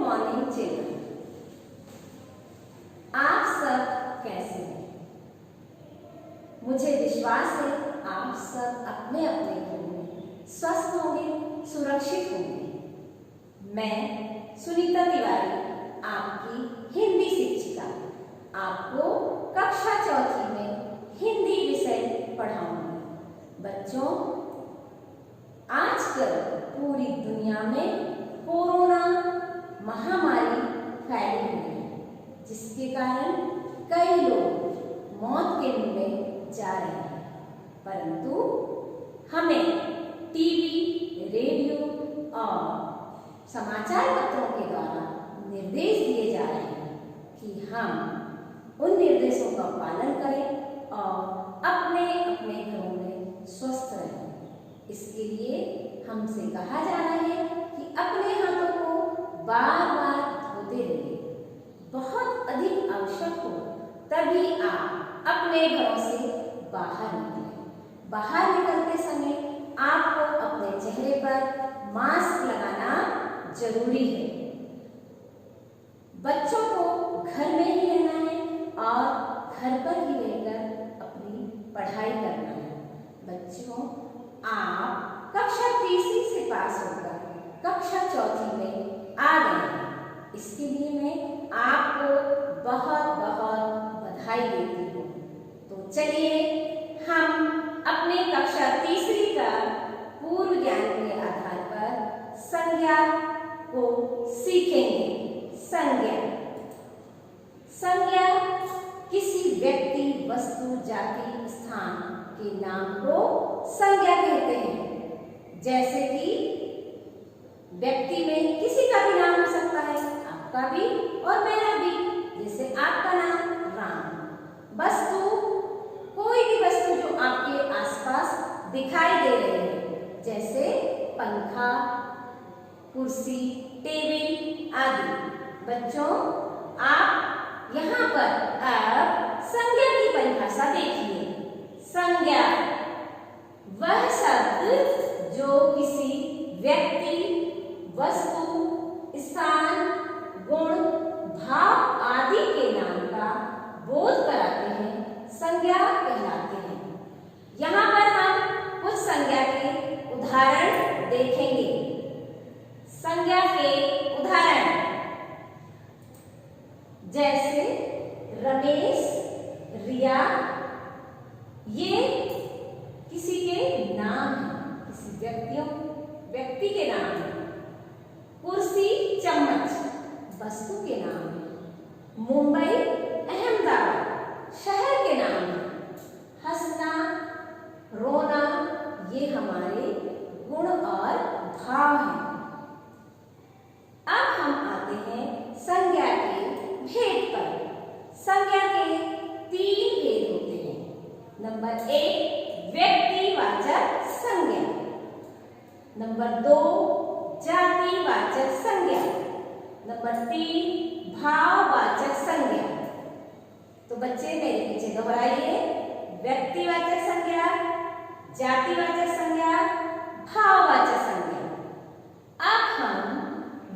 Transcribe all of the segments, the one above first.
Morning children. आप सब कैसे हैं? मुझे विश्वास है आप सब अपने अपने घरों में स्वस्थ होंगे, सुरक्षित होंगे। मैं सुनीता तिवारी, आपकी हिंदी शिक्षिका, आपको कक्षा चौथी में हिंदी विषय पढ़ाऊंगी। बच्चों, आजकल पूरी दुनिया में कोरोना महामारी फैली हुई है, जिसके कारण कई लोग मौत के मुंह में जा रहे हैं। परंतु हमें टीवी, रेडियो और समाचार पत्रों के द्वारा निर्देश दिए जा रहे हैं कि हम उन निर्देशों का पालन करें और अपने अपने घरों में स्वस्थ रहें। इसके लिए हमसे कहा जा रहा है कि अपने हाथों को बार बार धोते रहिए। बहुत अधिक आवश्यक हो तभी आप अपने घरों से बाहर निकलें। बाहर निकलते समय आपको अपने चेहरे पर मास्क लगाना जरूरी है। बच्चों को घर में ही रहना है और घर पर ही रहकर अपनी पढ़ाई करना है। बच्चों, आप कक्षा तीसरी से पास होकर कक्षा चौथी में आ गए हैं। इसके लिए मैं आपको बहुत बहुत बधाई देती हूँ। तो चलिए हम अपने कक्षा तीसरी का पूर्व ज्ञान के आधार पर संज्ञा को सीखेंगे। संज्ञा किसी व्यक्ति, वस्तु, जाति, स्थान के नाम को संज्ञा कहते हैं। जैसे कि व्यक्ति में किसी का भी नाम हो सकता है, आपका भी और मेरा भी। जैसे आपका नाम राम। वस्तु, कोई भी वस्तु जो आपके आसपास दिखाई दे रही है, जैसे पंखा, कुर्सी, टेबल आदि। बच्चों, आप यहाँ पर अब संज्ञा की परिभाषा देखिए। संज्ञा वह शब्द जो किसी व्यक्ति, वस्तु, स्थान, गुण, भाव आदि के नाम का बोध कराते हैं, संज्ञा कहलाते हैं। यहाँ पर हम कुछ संज्ञा के उदाहरण देखेंगे। संज्ञा के उदाहरण जैसे रमेश, रिया, ये किसी के नाम हैं, किसी व्यक्ति के नाम हैं। कुर्सी, चम्मच वस्तु के नाम है। मुंबई, अहमदाबाद शहर के नाम है। हंसना, रोना ये हमारे गुण और भाव हैं। अब हम आते हैं संज्ञा के भेद पर। संज्ञा के 3 भेद होते हैं। नंबर 1 व्यक्तिवाचक संज्ञा। नंबर 2 जातिवाचक संज्ञा। नंबर 3 भाववाचक संज्ञा। तो बच्चे मेरे पीछे दोहराइए। व्यक्तिवाचक संज्ञा, जातिवाचक संज्ञा, भाववाचक संज्ञा। अब हम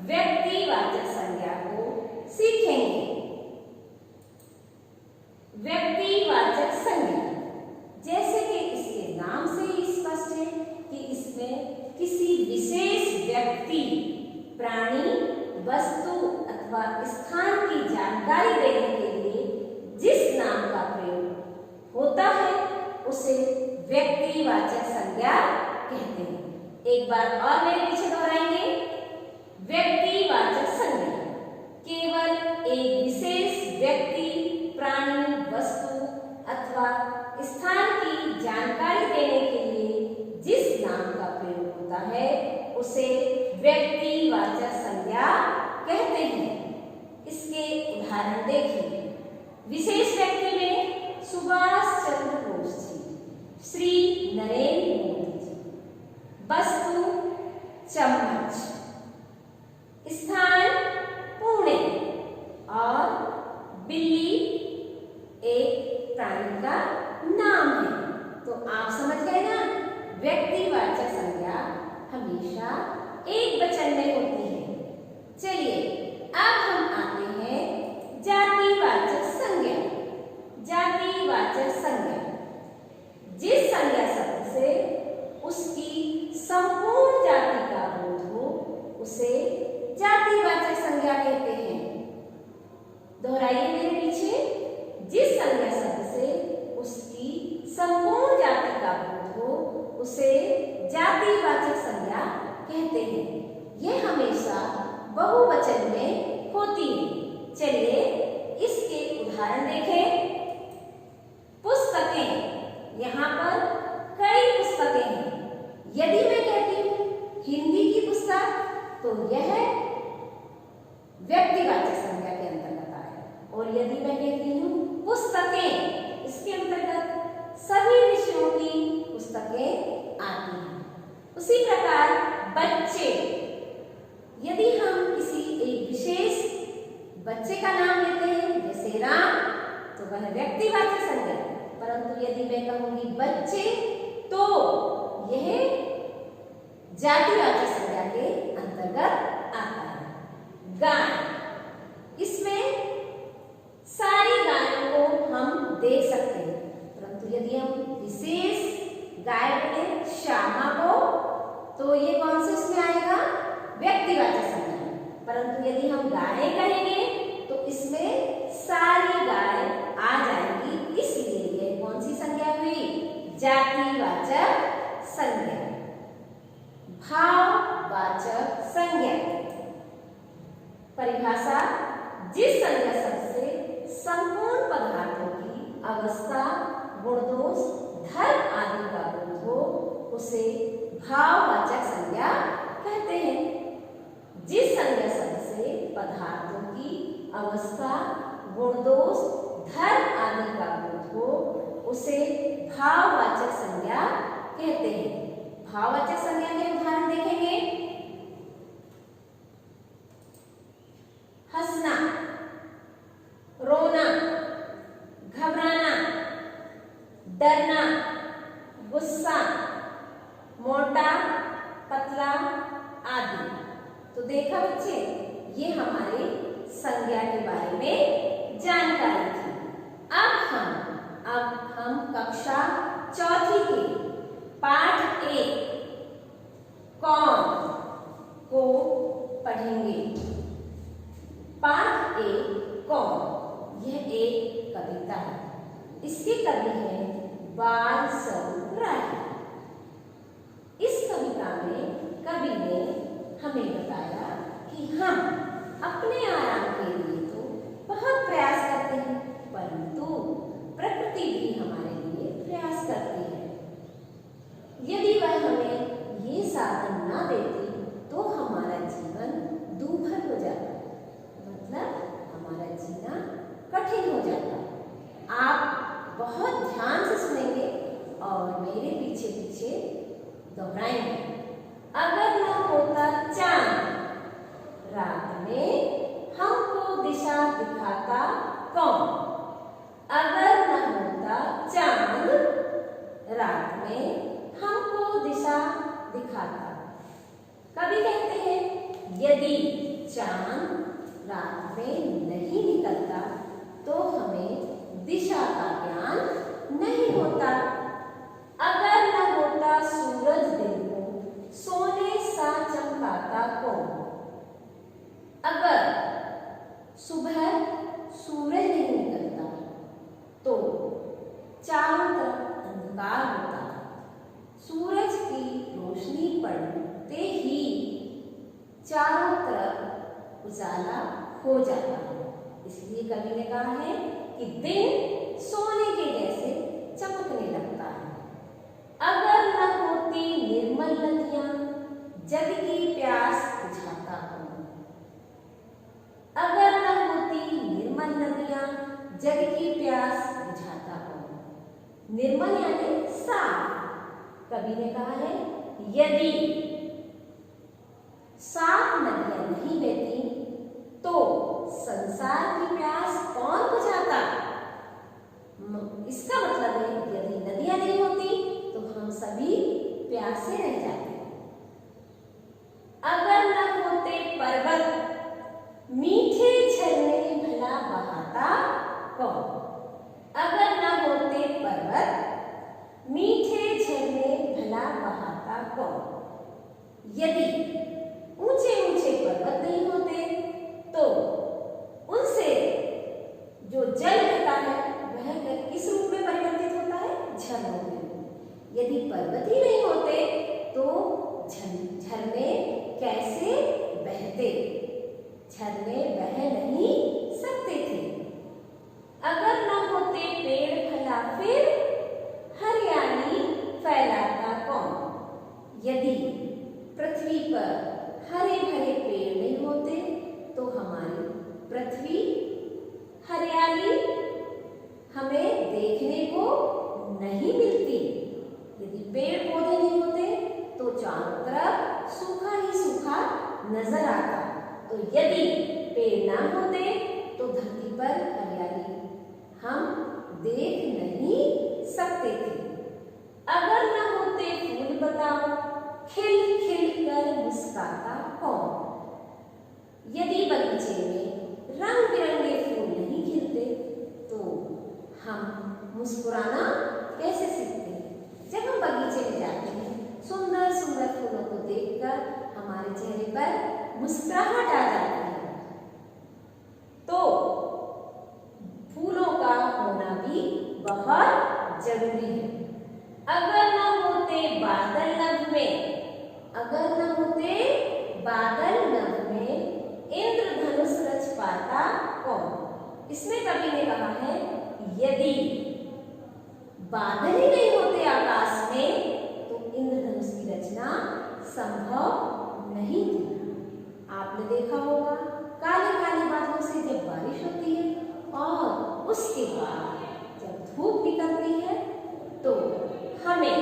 व्यक्तिवाचक संज्ञा को सीखेंगे। व्यक्तिवाचक संज्ञा, जैसे कि इसके नाम से ही स्पष्ट है कि इसमें किसी विशेष व्यक्ति, प्राणी, वस्तु अथवा स्थान की जानकारी देने के लिए जिस नाम का प्रयोग होता है उसे व्यक्तिवाचक संज्ञा कहते हैं। एक बार और मेरे पीछे दोहराएंगे। व्यक्तिवाचक संज्ञा केवल एक विशेष व्यक्ति, प्राणी, वस्तु अथवा स्थान की जानकारी देने के लिए जिस नाम का प्रयोग होता है उसे व्यक्तिवाचक संज्ञा कहते हैं। इसके उदाहरण देखिए। विशेष व्यक्ति में सुभाष चंद्र बोस जी, श्री नरेंद्र मोदी जी। वस्तु चम्मच, स्थान पुणे और बिल्ली एक प्राणी का नाम है। तो आप समझ गए ना, व्यक्तिवाचक संज्ञा हमेशा एक वचन में होती है। चलिए यदि मैं कहूंगी बच्चे तो यह जातिवाचक संज्ञा के अंतर्गत आता है। गाय, इसमें सारी गायों को हम देख सकते हैं, परंतु यदि हम विशेष गाय बोले श्यामा को तो ये कौन से इसमें आएगा? व्यक्तिवाचक संज्ञा। परंतु यदि हम गाय कहेंगे तो इसमें सारी गाय आ जाएगी, इसलिए ये कौन सी संज्ञा हुई? जातिवाचक संज्ञा। भाववाचक संज्ञा। परिभाषा: जिस संज्ञा शब्द से संपूर्ण पदार्थों की अवस्था, गुण दोष, धर्म आदि का बोध हो उसे भाववाचक संज्ञा कहते हैं। जिस संज्ञा शब्द से पदार्थों की अवस्था, गुण दोष, धर्म आदि का बोध हो उसे भाववाचक संज्ञा कहते हैं। भाववाचक संज्ञा के उदाहरण देखेंगे। हंसना, रोना, घबराना, डरना, गुस्सा, मोटा, पतला आदि। तो देखा बच्चे, ये हमारे संज्ञा के बारे में जानकारी थी। अब हम कक्षा चौथी के पाठ 1 कौन को पढ़ेंगे। पाठ 1 कौन, यह एक कविता है। इसके कवि हैं बालस्वरूप राय। इस कविता में कवि ने हमें बताया कि हम अपने आराम के लिए तो बहुत प्रयास करते हैं, परंतु प्रकृति भी हमारे लिए प्रयास करती है। यदि वह हमें ये साधन ना देती तो हमारा जीवन दूभर हो जाता, मतलब हमारा जीना कठिन हो जाता। आप बहुत ध्यान से सुनेंगे और मेरे पीछे पीछे दोहराएंगे। अगर न होता चांद रात में हमको दिशा दिखाता कौन। अगर न होता चांद रात में हमको दिशा दिखाता। कवि कहते हैं यदि चांद रात में नहीं निकलता तो हमें दिशा का ज्ञान नहीं होता। अगर न होता सूरज दिन को सोने सा चमकाता कौन। अगर सुबह सूरज नहीं निकलता तो चारों तरफ अंधकार होता। सूरज की रोशनी पड़ते ही चारों तरफ उजाला हो जाता है। इसलिए कवि ने कहा है कि दिन सोने के जैसे चमकने लगता है। अगर न होती निर्मल नदियां जग की प्यास बुझाता हूं। अगर न होती निर्मल नदियां जग की प्यास बुझाता हूं। निर्मल यानी साफ। कवि ने कहा है यदि साफ नदियां नहीं बहती तो संसार की प्यास कौन बुझाता। इसका मतलब है यदि नदियां नहीं होती तो हम सभी प्यासे रह जाते। अगर न होते पर्वत मीठे झरने भला बहाता कौन। अगर न होते पर्वत मीठे झरने भला बहाता कौन। यदि ऊंचे ऊंचे पर्वत नहीं होते तो उनसे जो जल बहता है वह किस रूप में परिवर्तित होता है? झरनों में। यदि पर्वत ही नहीं होते तो झरने कैसे बहते? झरने बह नहीं सकते थे। अगर न होते पेड़ फैला फिर हरियाली फैलाता कौन। यदि पृथ्वी पर हरे भरे पेड़ नहीं होते तो हमारी पृथ्वी हरियाली हमें देखने को नहीं मिलती। यदि पेड़ पौधे नहीं होते तो चारों तरफ सूखा ही सूखा नजर आता। तो यदि पेड़ ना होते तो धरती पर हरियाली हम देख नहीं सकते। मुस्काता कौन? यदि बगीचे में रंग बिरंगे फूल नहीं खिलते तो हम मुस्कुराना कैसे सीखते हैं? जब हम बगीचे में जाते हैं, सुंदर सुंदर फूलों को देखकर हमारे चेहरे पर मुस्कुराहट आ जाती है। तो फूलों का होना भी बहुत जरूरी है। अगर न होते बादल नभ में, अगर न होते बादल नभ में, इंद्रधनुष रच पाता कौन? इसमें कवि ने कहा है यदि बादल ही नहीं होते आकाश में तो इंद्रधनुष की रचना संभव नहीं थी। आपने देखा होगा काले काले बादलों से जब बारिश होती है और उसके बाद जब धूप निकलती है तो हमें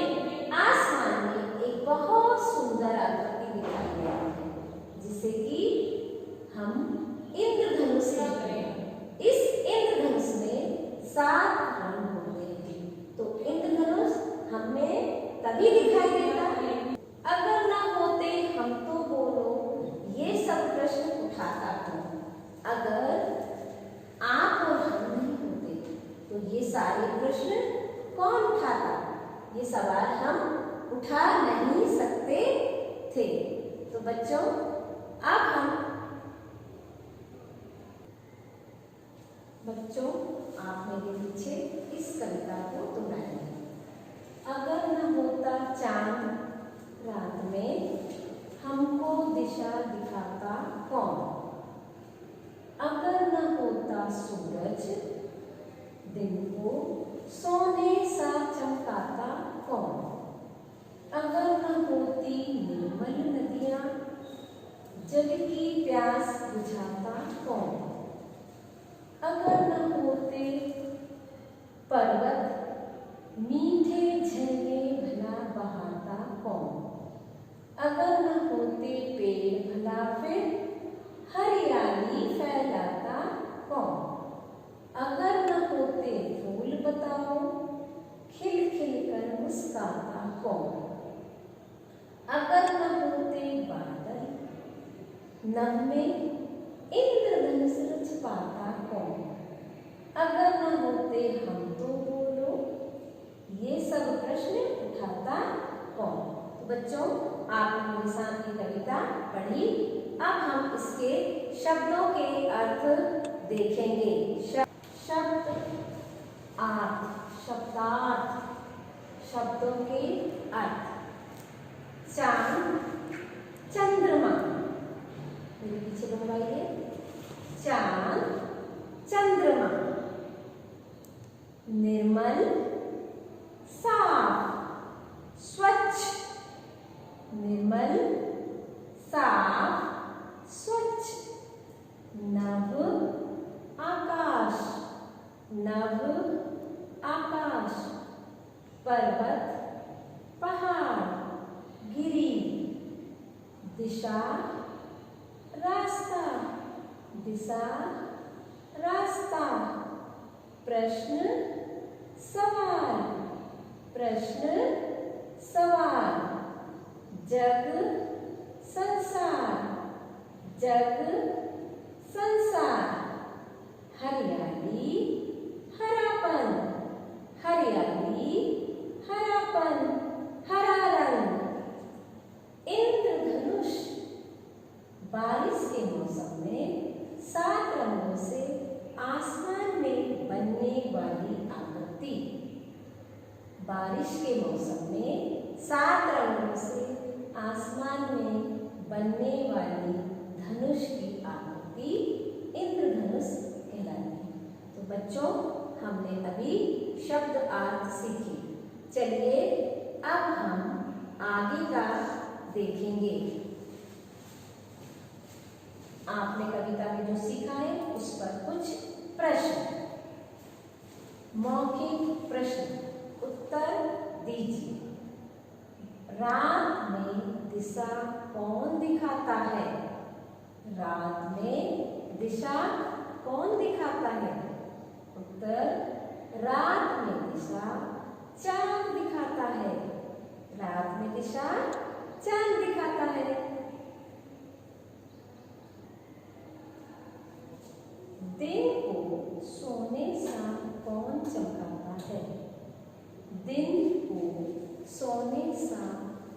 आसमान में एक बहुत सुंदर आकृति दिखाई देती है, जिसे कि हम इंद्रधनुष कहते हैं। इस इंद्रधनुष में 7 रंग होते हैं। तो इंद्रधनुष हमें तभी दिखाई देता है। अगर ना होते हम तो बोलो, ये सब प्रश्न उठाता हूँ। अगर आप और हम नहीं होते तो ये सारे प्रश्न कौन उठाता? ये सवाल हम उठा नहीं सकते थे। तो बच्चों, अब आप मेरे पीछे इस कविता को दोहराइए। अगर न होता चांद रात में, हमको दिशा दिखाता कौन? अगर न होता सूरज, दिन को सोने सा चमकाता कौन? अगर न होती निर्मल नदियां, जल की प्यास बुझाता कौन? अगर न होते पर्वत, मीठे झरने भला बहाता कौन? अगर न होते पेड़ भला फिर हरियाली फैलाता कौन? अगर न होते फूल बताओ, खिल खिल कर मुस्काता कौन? अगर न होते बादल, नभ में इंद्रधनुष रच पाता कौन? अगर न होते हम तो बोलो, ये सब प्रश्न उठाता कौन? तो बच्चों, आपने मेरे साथ ये कविता पढ़ी। अब हम इसके शब्दों के अर्थ देखेंगे। शब्द अर्थ, शब्दार्थ, शब्दों के अर्थ। चांद, चंद्रमा, मेरे पीछे दोहराइए। चांद, चंद्रमा। निर्मल, साफ, स्वच्छ। निर्मल, साफ, स्वच्छ। नभ, आकाश, नभ, आकाश। पर्वत, पहाड़, गिरी। दिशा, रास्ता, दिशा, रास्ता। प्रश्न, सवाल, प्रश्न, सवाल। जग, संसार, जग, संसार। हरियाली, हरापन, हरियाली, हरापन, हरा रंग। इंद्रधनुष, बारिश के मौसम में 7 रंगों से आसमान में बनने वाली आकृति। बारिश के मौसम में 7 रंगों से आसमान में बनने वाली धनुष की आकृति इंद्रधनुष कहलाती है। तो बच्चों, हमने अभी शब्द अर्थ सीखे। चलिए अब हम आगे का देखेंगे। आपने कविता में जो सीखा है उस पर कुछ प्रश्न, मौखिक प्रश्न, उत्तर दीजिए। रात में दिशा कौन दिखाता है? रात में दिशा कौन दिखाता है? उत्तर, रात में दिशा चांद दिखाता है। रात में दिशा चांद दिखाता है। सोने सा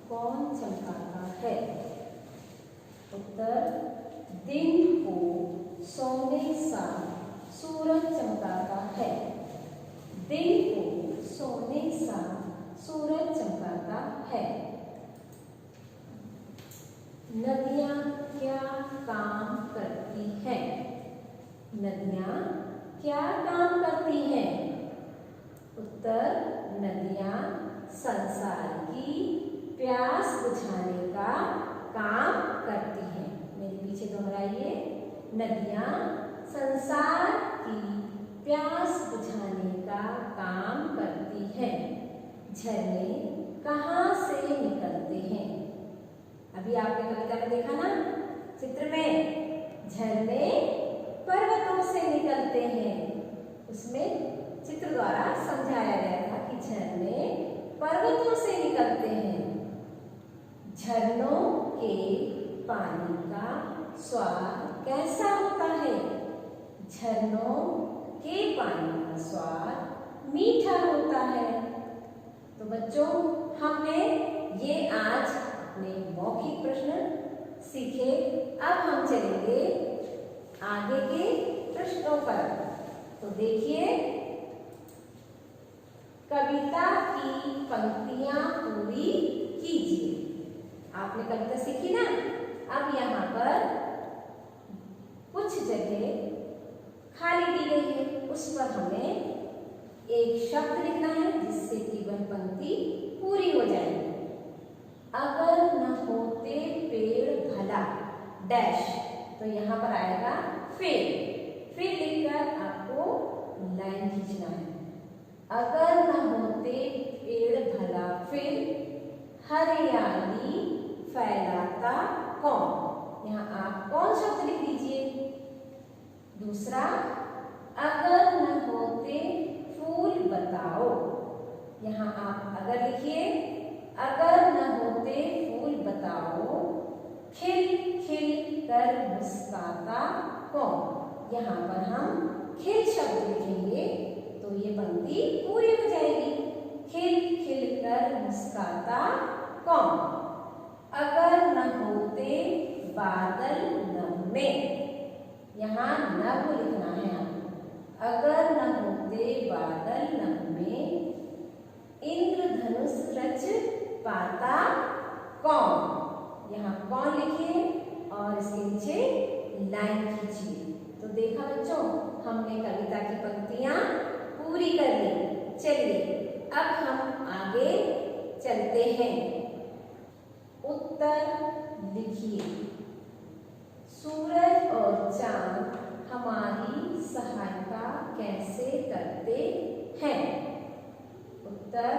कौन चमकाता है? उत्तर, दिन को सोने सा सूरज चमकाता है। दिन को सोने सा सूरज चमकाता है। नदियाँ क्या काम करती हैं? नदियाँ क्या काम करती हैं? उत्तर, नदियाँ संसार की प्यास बुझाने का काम करती हैं। मेरे पीछे दोहराइए। नदियाँ संसार की प्यास बुझाने का काम करती हैं। झरने कहाँ से निकलते हैं? अभी आपने कविता में देखा ना, चित्र में, झरने पर्वतों से निकलते हैं। उसमें चित्र द्वारा समझाया गया था कि झरने पर्वतों से निकलते हैं। झरनों के पानी का स्वाद कैसा होता है? झरनों के पानी का स्वाद मीठा होता है। तो बच्चों, हमने ये आज अपने मौखिक प्रश्न सीखे। अब हम चलेंगे आगे के प्रश्नों पर। तो देखिए, कविता की पंक्तियां पूरी कीजिए। आपने कविता सीखी ना। अब यहाँ पर कुछ जगह खाली दी गई है, उस पर हमें एक शब्द लिखना है जिससे कि वह पंक्ति पूरी हो जाएगी। अगर न होते पेड़ भला डैश, तो यहाँ पर आएगा फिर लिखकर आपको लाइन खींचना है। अगर न होते पेड़ भला फिर हरियाली फैलाता कौन? यहाँ आप कौन शब्द लिख दीजिए। दूसरा, अगर न होते फूल बताओ, यहाँ आप अगर लिखिए। अगर न होते फूल बताओ, खिल खिल कर मुस्काता कौन? यहाँ पर हम खिल शब्द लिखेंगे तो ये पंक्ति पूरी हो जाएगी। खिल खिल कर मुस्काता कौन? अगर न होते बादल नन्हे, यहाँ न को लिखना है। अगर न होते बादल नन्हे, इंद्रधनुष रच पाता कौन? यहाँ कौन लिखिए और इसके नीचे लाइन खींचिए। तो देखा बच्चों, हमने कविता की पंक्तियां पूरी कर ली। चलिए अब हम आगे चलते हैं। उत्तर लिखिए। सूरज और चांद हमारी सहायता कैसे करते हैं? उत्तर,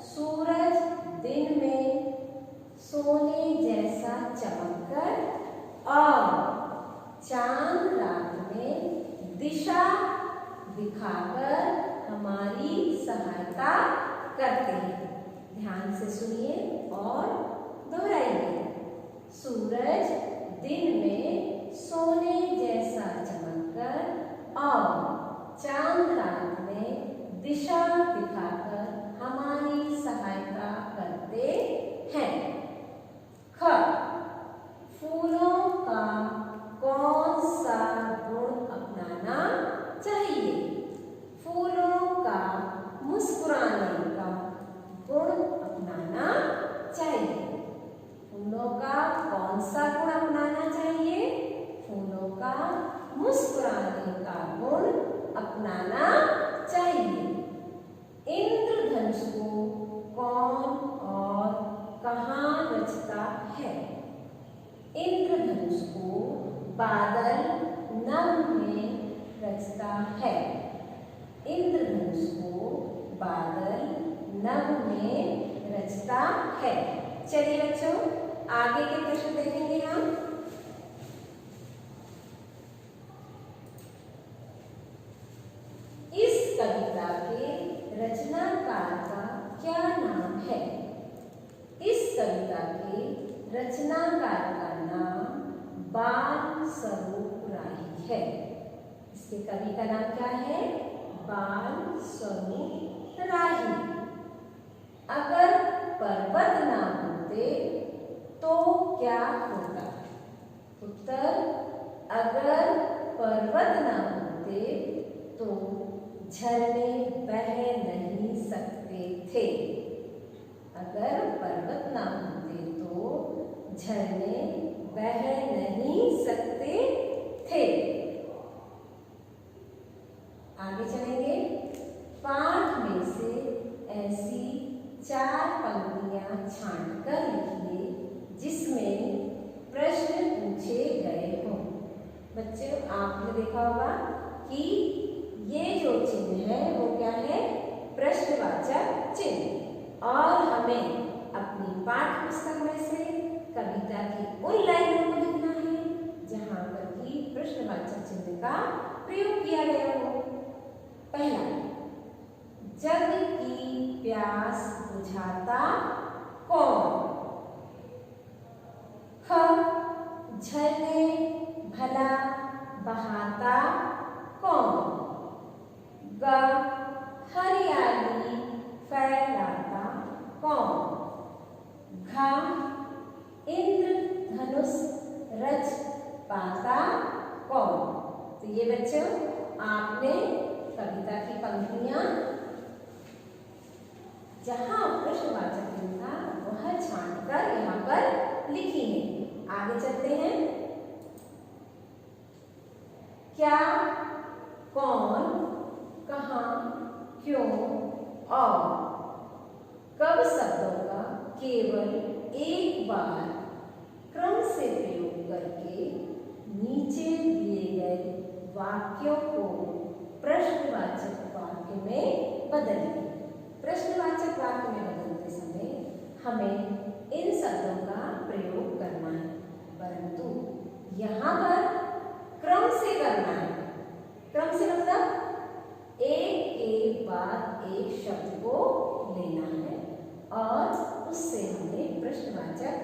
सूरज दिन में सोने जैसा चमककर और चांद रात में दिशा दिखाकर हमारी सहायता करते हैं। ध्यान से सुनिए और दोहराइए। सूरज दिन में सोने जैसा चमककर और चांद रात में दिशा दिखाकर हमारी सहायता करते हैं। ख, फूलों का कौन सा गुण अपनाना चाहिए? फूलों का मुस्कुराने का गुण अपनाना चाहिए। फूलों का कौन सा गुण अपनाना चाहिए? फूलों का मुस्कुराने का गुण अपनाना चाहिए। इंद्रधनुष को कौन और कहाँ रचता है? इंद्रधनुष को बादल नभ में रचता है। इंद्रधनुष को बादल नभ में रचता है। चलिए बच्चों, आगे के प्रश्न देखेंगे हम। इस कविता के रचनाकार का क्या नाम है? इस कविता के रचनाकार का नाम बाल स्वरूप राही है। इसके कवि का नाम क्या है? बाल स्वरूप राही। अगर होता? उत्तर, अगर पर्वत न होते तो झरने बह नहीं सकते थे। अगर पर्वत न होते तो झरने बह नहीं सकते थे। आगे चलेंगे। पाठ में से ऐसी 4 पंक्तियां छांटकर लिखिए जिसमें प्रश्न पूछे गए हों। बच्चों, आपने देखा होगा कि ये जो चिन्ह है वो क्या है? प्रश्नवाचक चिन्ह। और हमें अपनी पाठ्य पुस्तक में से कविता की उन लाइनों को लिखना है जहां पर कि प्रश्नवाचक चिन्ह का प्रयोग किया गया हो। पहला, जग की प्यास बुझाता कौन? ख, झरने भला बहाता कौन? ग, हरियाली फैलाता कौन? घ, इंद्रधनुष रच पाता कौन? तो ये बच्चों, आपने कविता की पंक्तियां जहां प्रश्नवाचक चिन्ह था वह छांटकर यहाँ पर लिखी है। आगे चलते हैं। क्या, कौन, कहाँ, क्यों और कब शब्दों का केवल एक बार क्रम से प्रयोग करके नीचे दिए गए वाक्यों को प्रश्नवाचक वाक्य में बदलिए। प्रश्नवाचक वाक्य में बदलते समय हमें इन शब्दों का प्रयोग करना है, परंतु यहाँ पर क्रम से करना है। क्रम से मतलब एक के बाद एक शब्द को लेना है और उससे हमें प्रश्नवाचक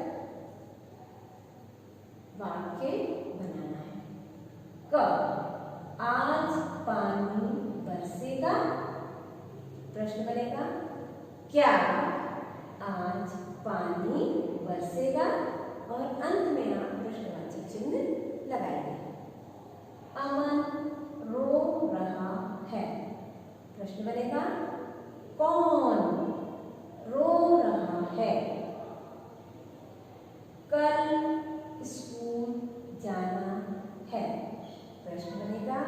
वाक्य बनाना है। क, आज पानी बरसेगा? प्रश्न बनेगा, क्या आज पानी बरसेगा? और अंत में आप प्रश्नवाचक चिन्ह लगाएंगे। अमन रो रहा है। प्रश्न बनेगा, कौन रो रहा है? कल स्कूल जाना है। प्रश्न बनेगा,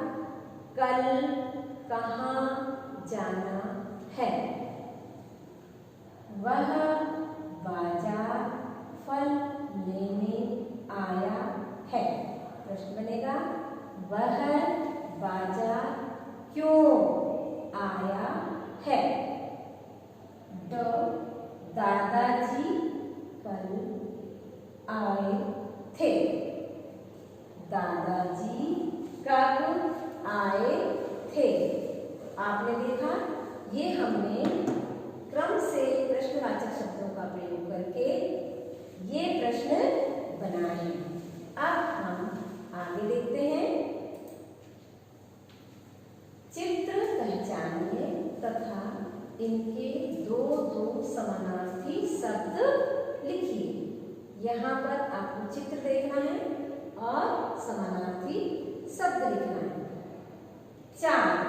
कल कहाँ जाना है? वह बाजार फल लेने आया है। प्रश्न बनेगा, वह बाजार क्यों आया है? दादाजी कल आए थे। दादाजी कब आए थे? आपने देखा, ये हमने क्रम से प्रश्नवाचक शब्दों का प्रयोग करके ये प्रश्न बनाए हैं। अब हम आगे देखते हैं। चित्र पहचानिए तथा इनके दो समानार्थी शब्द लिखिए। यहाँ पर आपको चित्र देखना है और समानार्थी शब्द लिखना है। चांद,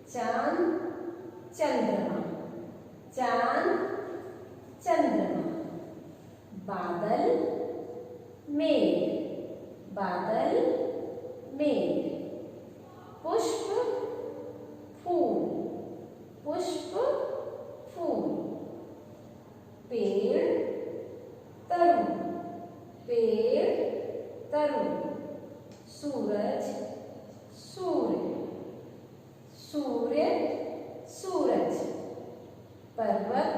चांद, चंद्रमा, चांद, चंद्रमा। बादल, मेघ, बादल, मेघ। पुष्प, फूल, पुष्प, फूल। पेड़, तरुण, पेड़, तरुण। सूरज, सूर्य, सूर्य, सूरज। पर्वत,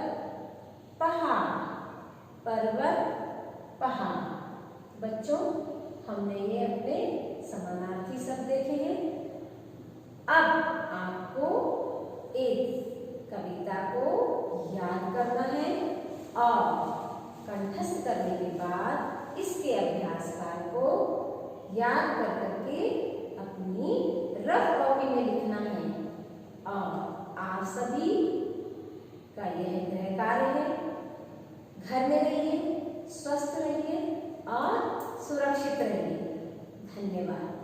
पहाड़, पर्वत, पहाड़। बच्चों, हमने ये अपने समानार्थी शब्द देखे हैं। अब आपको एक कविता को याद करना है और कंठस्थ करने के बाद इसके अभ्यास कार्य को याद कर करके अपनी रफ कॉपी में लिखना है। और आप सभी का यह गृह कार्य है। घर में रहिए, स्वस्थ रहिए, धन्यवाद।